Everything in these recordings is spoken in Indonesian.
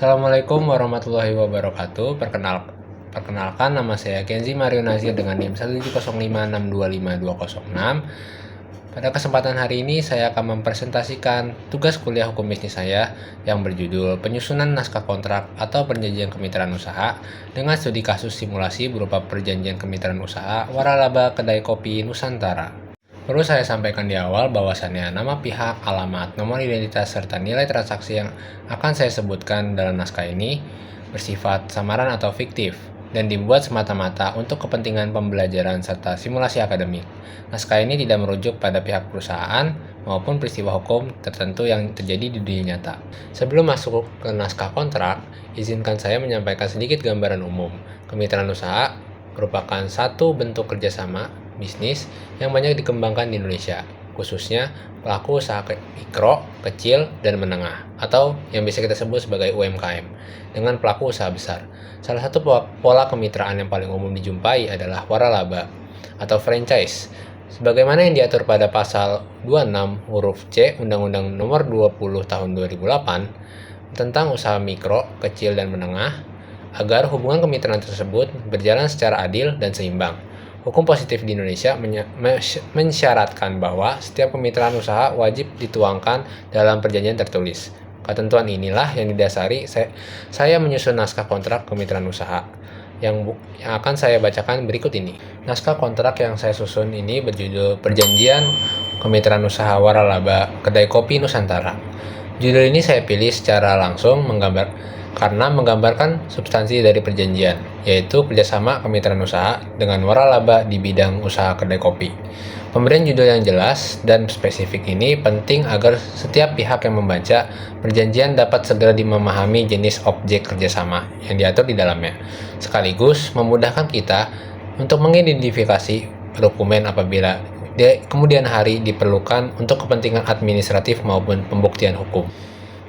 Assalamualaikum warahmatullahi wabarakatuh. Perkenalkan nama saya Kenzi Mario Nazir dengan NIM 17056255206. Pada kesempatan hari ini saya akan mempresentasikan tugas kuliah hukum bisnis saya yang berjudul Penyusunan Naskah Kontrak atau Perjanjian Kemitraan Usaha dengan studi kasus simulasi berupa Perjanjian Kemitraan Usaha Waralaba Kedai Kopi Nusantara. Perlu saya sampaikan di awal bahwasannya nama pihak, alamat, nomor identitas, serta nilai transaksi yang akan saya sebutkan dalam naskah ini bersifat samaran atau fiktif dan dibuat semata-mata untuk kepentingan pembelajaran serta simulasi akademik. Naskah ini tidak merujuk pada pihak perusahaan maupun peristiwa hukum tertentu yang terjadi di dunia nyata. Sebelum masuk ke naskah kontrak, izinkan saya menyampaikan sedikit gambaran umum. Kemitraan usaha merupakan satu bentuk kerjasama bisnis yang banyak dikembangkan di Indonesia, khususnya pelaku usaha mikro, kecil, dan menengah, atau yang bisa kita sebut sebagai UMKM, dengan pelaku usaha besar. Salah satu pola kemitraan yang paling umum dijumpai adalah waralaba atau franchise, sebagaimana yang diatur pada pasal 26 huruf C Undang-Undang Nomor 20 Tahun 2008 tentang usaha mikro, kecil, dan menengah, agar hubungan kemitraan tersebut berjalan secara adil dan seimbang. Hukum positif di Indonesia mensyaratkan bahwa setiap kemitraan usaha wajib dituangkan dalam perjanjian tertulis. Ketentuan inilah yang didasari saya menyusun naskah kontrak kemitraan usaha yang akan saya bacakan berikut ini. Naskah kontrak yang saya susun ini berjudul Perjanjian Kemitraan Usaha Waralaba Kedai Kopi Nusantara. Judul ini saya pilih secara langsung karena menggambarkan substansi dari perjanjian, yaitu kerjasama kemitraan usaha dengan waralaba di bidang usaha kedai kopi. Pemberian judul yang jelas dan spesifik ini penting agar setiap pihak yang membaca perjanjian dapat segera memahami jenis objek kerjasama yang diatur di dalamnya, sekaligus memudahkan kita untuk mengidentifikasi dokumen apabila kemudian hari diperlukan untuk kepentingan administratif maupun pembuktian hukum.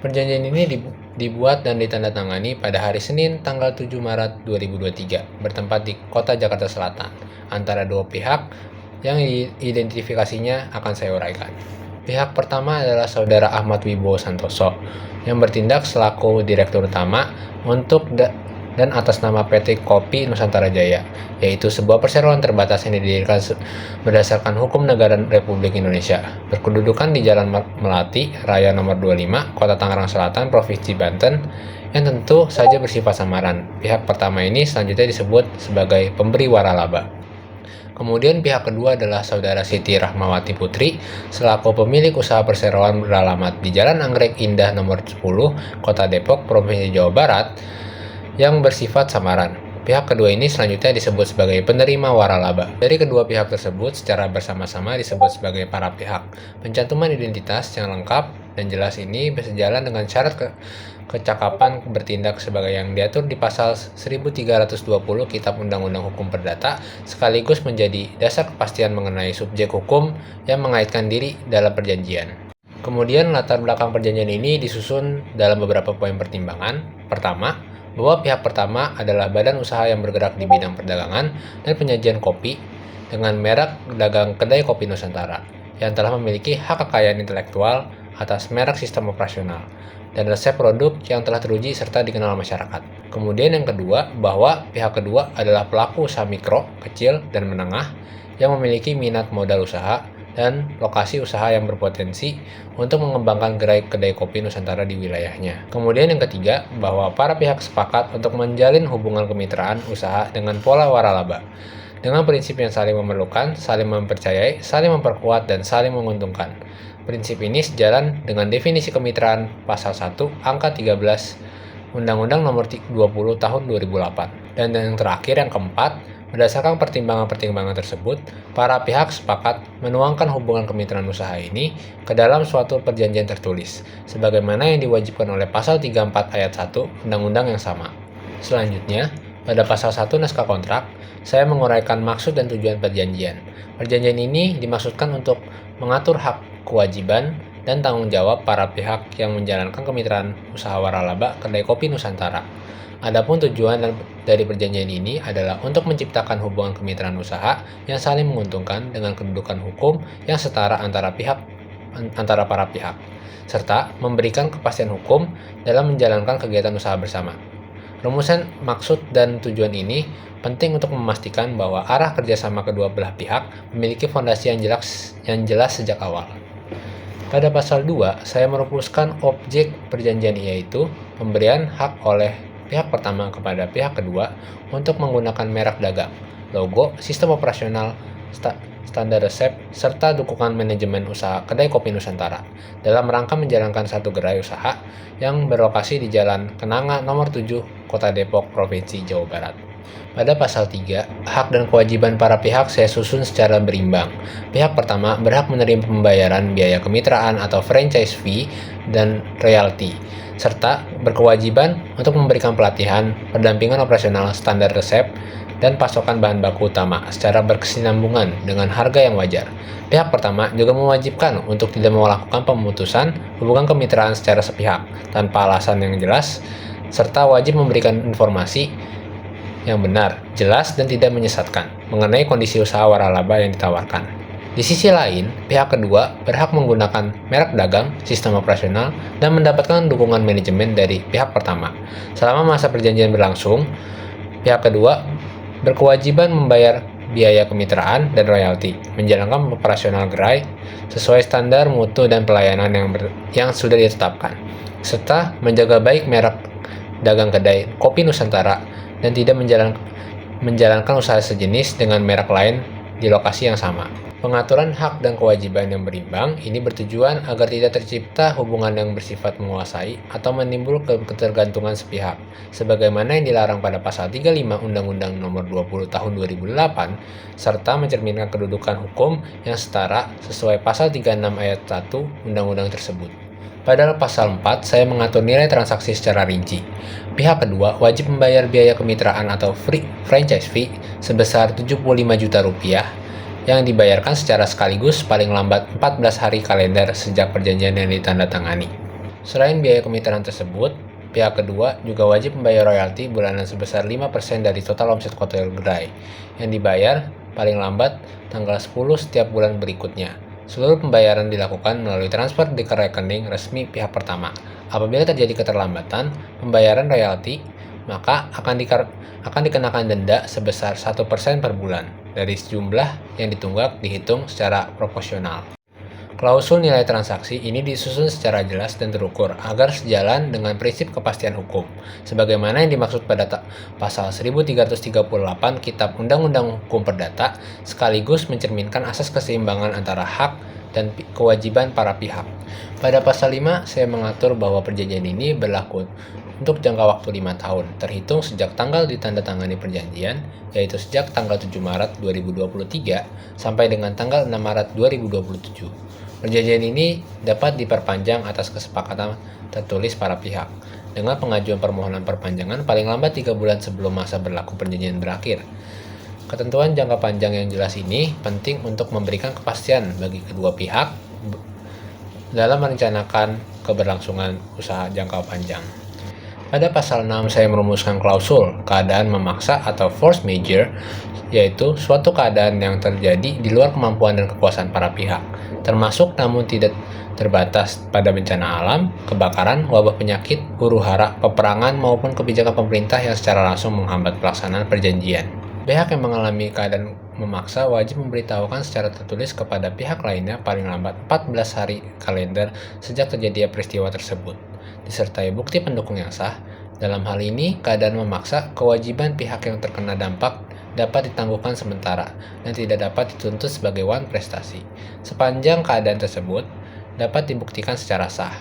Perjanjian ini dibuat dan ditandatangani pada hari Senin tanggal 7 Maret 2023 bertempat di Kota Jakarta Selatan antara dua pihak yang identifikasinya akan saya uraikan. Pihak pertama adalah Saudara Ahmad Wibowo Santoso yang bertindak selaku Direktur Utama untuk dan atas nama PT Kopi Nusantara Jaya, yaitu sebuah perseroan terbatas yang didirikan berdasarkan hukum negara Republik Indonesia, berkedudukan di Jalan Melati Raya Nomor 25, Kota Tangerang Selatan, Provinsi Banten, yang tentu saja bersifat samaran. Pihak pertama ini selanjutnya disebut sebagai pemberi waralaba. Kemudian pihak kedua adalah Saudara Siti Rahmawati Putri selaku pemilik usaha perseroan beralamat di Jalan Anggrek Indah Nomor 10, Kota Depok, Provinsi Jawa Barat, yang bersifat samaran. Pihak kedua ini selanjutnya disebut sebagai penerima waralaba. Dari kedua pihak tersebut secara bersama-sama disebut sebagai para pihak. Pencantuman identitas yang lengkap dan jelas ini bersejalan dengan syarat kecakapan bertindak sebagai yang diatur di pasal 1320 Kitab Undang-Undang Hukum Perdata, sekaligus menjadi dasar kepastian mengenai subjek hukum yang mengaitkan diri dalam perjanjian. Kemudian latar belakang perjanjian ini disusun dalam beberapa poin pertimbangan. Pertama, bahwa pihak pertama adalah badan usaha yang bergerak di bidang perdagangan dan penyajian kopi dengan merek dagang Kedai Kopi Nusantara yang telah memiliki hak kekayaan intelektual atas merek sistem operasional dan resep produk yang telah teruji serta dikenal masyarakat. Kemudian yang kedua, bahwa pihak kedua adalah pelaku usaha mikro, kecil, dan menengah yang memiliki minat modal usaha dan lokasi usaha yang berpotensi untuk mengembangkan gerai kedai kopi Nusantara di wilayahnya. Kemudian yang ketiga, bahwa para pihak sepakat untuk menjalin hubungan kemitraan usaha dengan pola waralaba, dengan prinsip yang saling memerlukan, saling mempercayai, saling memperkuat, dan saling menguntungkan. Prinsip ini sejalan dengan definisi kemitraan pasal 1 angka 13 Undang-Undang Nomor 20 Tahun 2008. Dan yang terakhir, yang keempat, berdasarkan pertimbangan-pertimbangan tersebut, para pihak sepakat menuangkan hubungan kemitraan usaha ini ke dalam suatu perjanjian tertulis, sebagaimana yang diwajibkan oleh Pasal 34 Ayat 1 Undang-Undang yang sama. Selanjutnya, pada Pasal 1 Naskah Kontrak, saya menguraikan maksud dan tujuan perjanjian. Perjanjian ini dimaksudkan untuk mengatur hak, kewajiban, dan tanggung jawab para pihak yang menjalankan kemitraan usaha waralaba Kedai Kopi Nusantara. Adapun tujuan dari perjanjian ini adalah untuk menciptakan hubungan kemitraan usaha yang saling menguntungkan dengan kedudukan hukum yang setara antara pihak antara para pihak, serta memberikan kepastian hukum dalam menjalankan kegiatan usaha bersama. Rumusan maksud dan tujuan ini penting untuk memastikan bahwa arah kerjasama kedua belah pihak memiliki fondasi yang jelas sejak awal. Pada pasal 2, saya merumuskan objek perjanjian, yaitu pemberian hak oleh pihak pertama kepada pihak kedua untuk menggunakan merek dagang, logo, sistem operasional, standar resep, serta dukungan manajemen usaha kedai kopi Nusantara dalam rangka menjalankan satu gerai usaha yang berlokasi di Jalan Kenanga nomor 7, Kota Depok, Provinsi Jawa Barat. Pada pasal 3, hak dan kewajiban para pihak saya susun secara berimbang. Pihak pertama berhak menerima pembayaran biaya kemitraan atau franchise fee dan royalti, serta berkewajiban untuk memberikan pelatihan, pendampingan operasional, standar resep, dan pasokan bahan baku utama secara berkesinambungan dengan harga yang wajar. Pihak pertama juga mewajibkan untuk tidak melakukan pemutusan hubungan kemitraan secara sepihak tanpa alasan yang jelas, serta wajib memberikan informasi yang benar, jelas, dan tidak menyesatkan mengenai kondisi usaha waralaba yang ditawarkan. Di sisi lain, pihak kedua berhak menggunakan merek dagang, sistem operasional, dan mendapatkan dukungan manajemen dari pihak pertama. Selama masa perjanjian berlangsung, pihak kedua berkewajiban membayar biaya kemitraan dan royalti, menjalankan operasional gerai sesuai standar mutu dan pelayanan yang sudah ditetapkan, serta menjaga baik merek dagang kedai kopi Nusantara dan tidak menjalankan usaha sejenis dengan merek lain di lokasi yang sama. Pengaturan hak dan kewajiban yang berimbang ini bertujuan agar tidak tercipta hubungan yang bersifat menguasai atau menimbulkan ketergantungan sepihak, sebagaimana yang dilarang pada pasal 35 Undang-Undang Nomor 20 Tahun 2008, serta mencerminkan kedudukan hukum yang setara sesuai pasal 36 ayat 1 Undang-Undang tersebut. Pada pasal 4, saya mengatur nilai transaksi secara rinci. Pihak kedua wajib membayar biaya kemitraan atau franchise fee sebesar Rp75 juta yang dibayarkan secara sekaligus paling lambat 14 hari kalender sejak perjanjian yang ditandatangani. Selain biaya kemitraan tersebut, pihak kedua juga wajib membayar royalti bulanan sebesar 5% dari total omset hotel gerai yang dibayar paling lambat tanggal 10 setiap bulan berikutnya. Seluruh pembayaran dilakukan melalui transfer di rekening resmi pihak pertama. Apabila terjadi keterlambatan pembayaran royalti, maka akan dikenakan denda sebesar 1% per bulan dari jumlah yang ditunggak dihitung secara proporsional. Klausul nilai transaksi ini disusun secara jelas dan terukur agar sejalan dengan prinsip kepastian hukum, sebagaimana yang dimaksud pada pasal 1338 Kitab Undang-Undang Hukum Perdata, sekaligus mencerminkan asas keseimbangan antara hak dan kewajiban para pihak. Pada pasal 5, saya mengatur bahwa perjanjian ini berlaku untuk jangka waktu 5 tahun, terhitung sejak tanggal ditandatangani perjanjian, yaitu sejak tanggal 7 Maret 2023 sampai dengan tanggal 6 Maret 2027. Perjanjian ini dapat diperpanjang atas kesepakatan tertulis para pihak, dengan pengajuan permohonan perpanjangan paling lambat 3 bulan sebelum masa berlaku perjanjian berakhir. Ketentuan jangka panjang yang jelas ini penting untuk memberikan kepastian bagi kedua pihak dalam merencanakan keberlangsungan usaha jangka panjang. Pada pasal 6, saya merumuskan klausul keadaan memaksa atau force majeure, yaitu suatu keadaan yang terjadi di luar kemampuan dan kekuasaan para pihak, termasuk namun tidak terbatas pada bencana alam, kebakaran, wabah penyakit, huru-hara, peperangan, maupun kebijakan pemerintah yang secara langsung menghambat pelaksanaan perjanjian. Pihak yang mengalami keadaan memaksa wajib memberitahukan secara tertulis kepada pihak lainnya paling lambat 14 hari kalender sejak terjadinya peristiwa tersebut, disertai bukti pendukung yang sah. Dalam hal ini, keadaan memaksa, kewajiban pihak yang terkena dampak dapat ditangguhkan sementara dan tidak dapat dituntut sebagai wan prestasi, sepanjang keadaan tersebut dapat dibuktikan secara sah.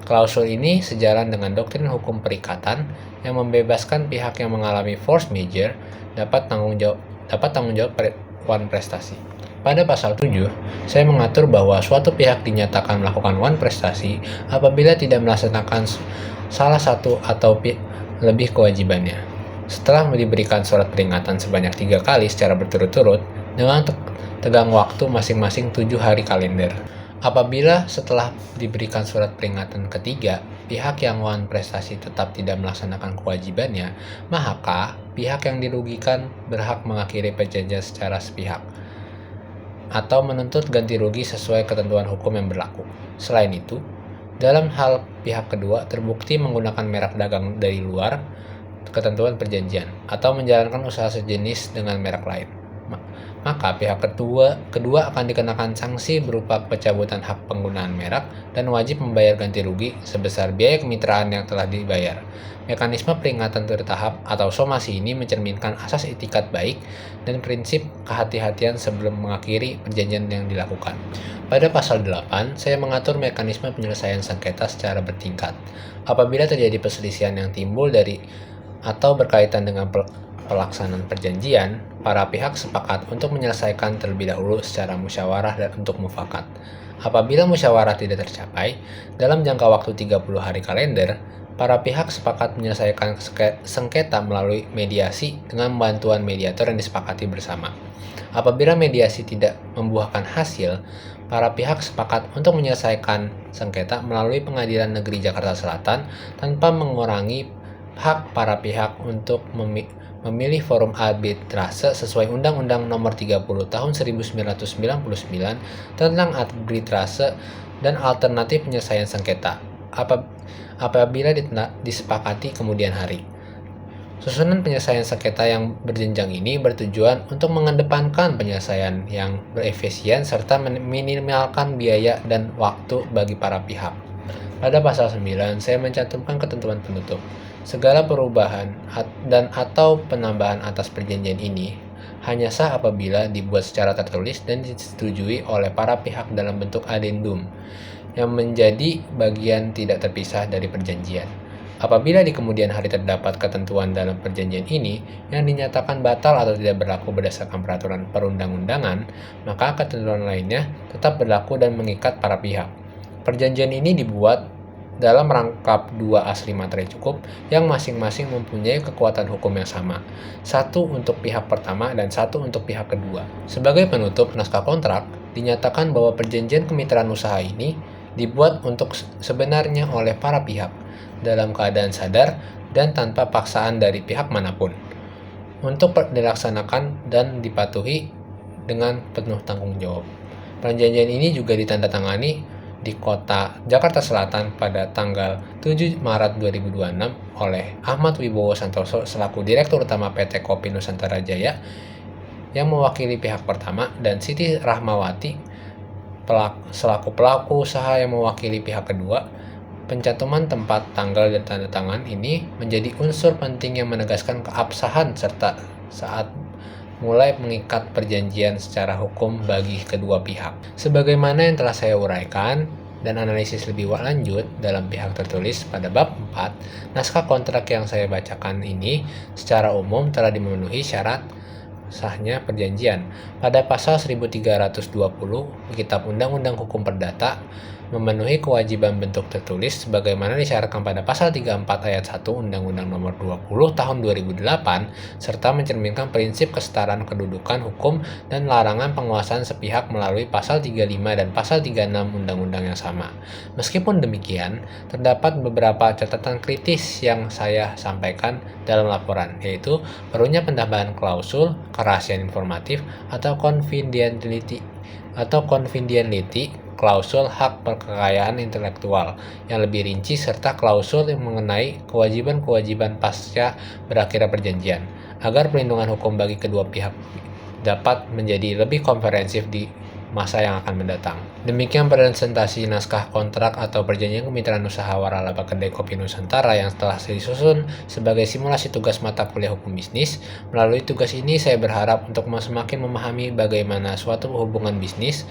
Klausul ini sejalan dengan doktrin hukum perikatan yang membebaskan pihak yang mengalami force majeure dapat tanggung jawab wan prestasi. Pada pasal 7, saya mengatur bahwa suatu pihak dinyatakan melakukan wan prestasi apabila tidak melaksanakan salah satu atau lebih kewajibannya, setelah diberikan surat peringatan sebanyak 3 kali secara berturut-turut dengan tegang waktu masing-masing 7 hari kalender. Apabila setelah diberikan surat peringatan ketiga, pihak yang wan prestasi tetap tidak melaksanakan kewajibannya, maka pihak yang dirugikan berhak mengakhiri perjanjian secara sepihak. atau menuntut ganti rugi sesuai ketentuan hukum yang berlaku. Selain itu, dalam hal pihak kedua terbukti menggunakan merek dagang dari luar ketentuan perjanjian atau menjalankan usaha sejenis dengan merek lain, maka pihak kedua akan dikenakan sanksi berupa pencabutan hak penggunaan merek dan wajib membayar ganti rugi sebesar biaya kemitraan yang telah dibayar. Mekanisme peringatan bertahap atau somasi ini mencerminkan asas itikat baik dan prinsip kehati-hatian sebelum mengakhiri perjanjian yang dilakukan. Pada pasal 8, saya mengatur mekanisme penyelesaian sengketa secara bertingkat. Apabila terjadi perselisihan yang timbul dari atau berkaitan dengan pelaksanaan perjanjian, para pihak sepakat untuk menyelesaikan terlebih dahulu secara musyawarah dan untuk mufakat. Apabila musyawarah tidak tercapai, dalam jangka waktu 30 hari kalender, para pihak sepakat menyelesaikan sengketa melalui mediasi dengan bantuan mediator yang disepakati bersama. Apabila mediasi tidak membuahkan hasil, para pihak sepakat untuk menyelesaikan sengketa melalui Pengadilan Negeri Jakarta Selatan tanpa mengurangi hak para pihak untuk memilih forum arbitrase sesuai Undang-Undang Nomor 30 Tahun 1999 tentang arbitrase dan alternatif penyelesaian sengketa apabila disepakati kemudian hari. Susunan penyelesaian sengketa yang berjenjang ini bertujuan untuk mengedepankan penyelesaian yang berefisien serta meminimalkan biaya dan waktu bagi para pihak. Pada pasal 9, saya mencantumkan ketentuan penutup. Segala perubahan dan atau penambahan atas perjanjian ini hanya sah apabila dibuat secara tertulis dan disetujui oleh para pihak dalam bentuk adendum yang menjadi bagian tidak terpisah dari perjanjian. Apabila di kemudian hari terdapat ketentuan dalam perjanjian ini yang dinyatakan batal atau tidak berlaku berdasarkan peraturan perundang-undangan, maka ketentuan lainnya tetap berlaku dan mengikat para pihak. Perjanjian ini dibuat dalam rangkap dua asli materai cukup yang masing-masing mempunyai kekuatan hukum yang sama, satu untuk pihak pertama dan satu untuk pihak kedua. Sebagai penutup naskah kontrak, dinyatakan bahwa perjanjian kemitraan usaha ini dibuat untuk sebenarnya oleh para pihak, dalam keadaan sadar dan tanpa paksaan dari pihak manapun, untuk dilaksanakan dan dipatuhi dengan penuh tanggung jawab. Perjanjian ini juga ditandatangani di Kota Jakarta Selatan pada tanggal 7 Maret 2026 oleh Ahmad Wibowo Santoso selaku Direktur Utama PT Kopi Nusantara Jaya yang mewakili pihak pertama dan Siti Rahmawati selaku pelaku usaha yang mewakili pihak kedua. Pencantuman tempat, tanggal, dan tanda tangan ini menjadi unsur penting yang menegaskan keabsahan serta saat mulai mengikat perjanjian secara hukum bagi kedua pihak. Sebagaimana yang telah saya uraikan dan analisis lebih lanjut dalam pihak tertulis pada bab 4, naskah kontrak yang saya bacakan ini secara umum telah memenuhi syarat sahnya perjanjian. Pada pasal 1320 Kitab Undang-Undang Hukum Perdata memenuhi kewajiban bentuk tertulis sebagaimana disyaratkan pada pasal 34 ayat 1 Undang-Undang Nomor 20 Tahun 2008 serta mencerminkan prinsip kesetaraan kedudukan hukum dan larangan penguasaan sepihak melalui pasal 35 dan pasal 36 Undang-Undang yang sama. Meskipun demikian, terdapat beberapa catatan kritis yang saya sampaikan dalam laporan, yaitu perlunya penambahan klausul kerahasiaan informatif atau confidentiality klausul hak kekayaan intelektual yang lebih rinci serta klausul yang mengenai kewajiban-kewajiban pasca berakhirnya perjanjian agar perlindungan hukum bagi kedua pihak dapat menjadi lebih komprehensif di masa yang akan mendatang. Demikian presentasi naskah kontrak atau perjanjian kemitraan usaha waralaba Kedai Kopi Nusantara yang telah disusun sebagai simulasi tugas mata kuliah hukum bisnis. Melalui tugas ini saya berharap untuk semakin memahami bagaimana suatu hubungan bisnis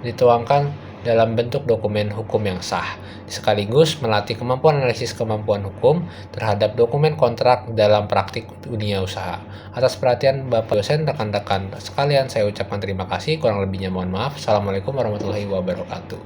dituangkan dalam bentuk dokumen hukum yang sah, sekaligus melatih kemampuan analisis kemampuan hukum terhadap dokumen kontrak dalam praktik dunia usaha. Atas perhatian Bapak dosen, rekan-rekan sekalian, saya ucapkan terima kasih. Kurang lebihnya mohon maaf. Assalamualaikum warahmatullahi wabarakatuh.